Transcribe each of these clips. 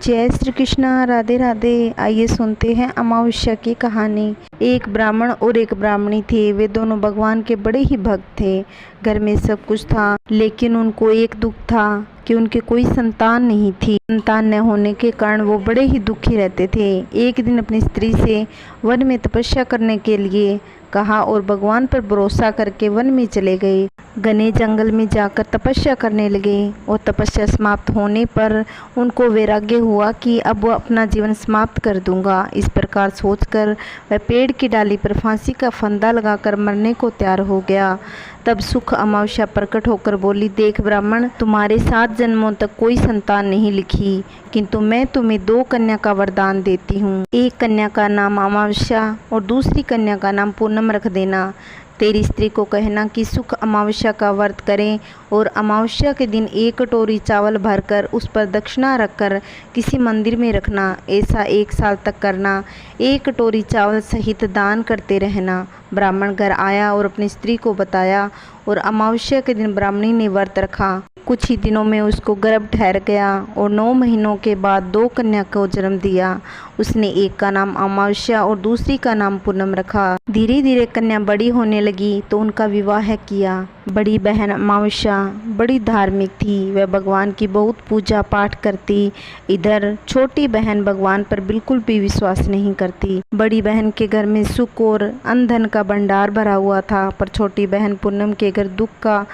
जय श्री कृष्णा, राधे राधे। आइए सुनते हैं अमावस्या की कहानी। एक ब्राह्मण और एक ब्राह्मणी थे। वे दोनों भगवान के बड़े ही भक्त थे। घर में सब कुछ था, लेकिन उनको एक दुख था कि उनके कोई संतान नहीं थी। संतान न होने के कारण वो बड़े ही दुखी रहते थे। एक दिन अपनी स्त्री से वन में तपस्या करने के लिए कहा और भगवान पर भरोसा करके वन में चले गए। घने जंगल में जाकर तपस्या करने लगे और तपस्या समाप्त होने पर उनको वैराग्य हुआ कि अब वो अपना जीवन समाप्त कर दूंगा। इस प्रकार सोचकर वह पेड़ की डाली पर फांसी का फंदा लगाकर मरने को तैयार हो गया। तब सुख अमावस्या प्रकट होकर बोली, देख ब्राह्मण, तुम्हारे 7 जन्मों तक कोई संतान नहीं लिखी, किंतु मैं तुम्हें 2 कन्या का वरदान देती हूँ। एक कन्या का नाम अमावस्या और दूसरी कन्या का नाम पूनम रख देना। तेरी स्त्री को कहना कि सुख अमावस्या का व्रत करें और अमावस्या के दिन 1 कटोरी चावल भरकर उस पर दक्षिणा रखकर किसी मंदिर में रखना। ऐसा 1 साल तक करना। 1 कटोरी चावल सहित दान करते रहना। ब्राह्मण घर आया और अपनी स्त्री को बताया और अमावस्या के दिन ब्राह्मणी ने व्रत रखा। कुछ ही दिनों में उसको गर्भ ठहर गया और 9 महीनों के बाद 2 कन्या को जन्म दिया। उसने एक का नाम अमावस्या और दूसरी का नाम पूनम रखा। धीरे धीरे कन्या बड़ी होने लगी तो उनका विवाह किया। बड़ी बहन अमावस्या बड़ी धार्मिक थी। वह भगवान की बहुत पूजा पाठ करती। इधर छोटी बहन भगवान पर बिल्कुल भी विश्वास नहीं करती। बड़ी बहन के घर में सुख और अन्न धन का भंडार भरा हुआ था, पर छोटी बहन पूनम के घर दुख का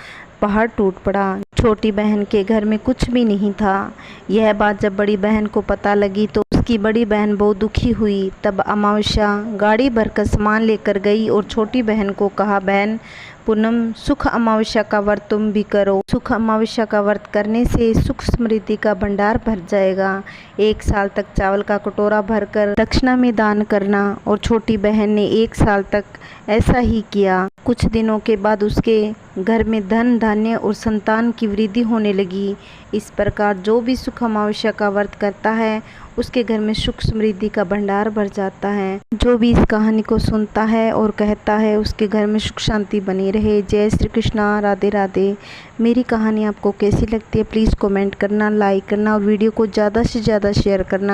पहाड़ टूट पड़ा। छोटी बहन के घर में कुछ भी नहीं था। यह बात जब बड़ी बहन को पता लगी तो उसकी बड़ी बहन बहुत दुखी हुई। तब अमावस्या गाड़ी भरकर सामान लेकर गई और छोटी बहन को कहा, बहन पूनम, सुख अमावस्या का व्रत तुम भी करो। सुख अमावस्या का व्रत करने से सुख समृद्धि का भंडार भर जाएगा। 1 साल तक चावल का कटोरा भरकर दक्षिणा में दान करना। और छोटी बहन ने 1 साल तक ऐसा ही किया। कुछ दिनों के बाद उसके घर में धन धान्य और संतान की वृद्धि होने लगी। इस प्रकार जो भी सुख अमावस्या का व्रत करता है उसके घर में सुख समृद्धि का भंडार भर जाता है। जो भी इस कहानी को सुनता है और कहता है उसके घर में सुख शांति बनी रहे। जय श्री कृष्णा, राधे राधे। मेरी कहानी आपको कैसी लगती है प्लीज़ कमेंट करना, लाइक करना और वीडियो को ज़्यादा से ज़्यादा शेयर करना।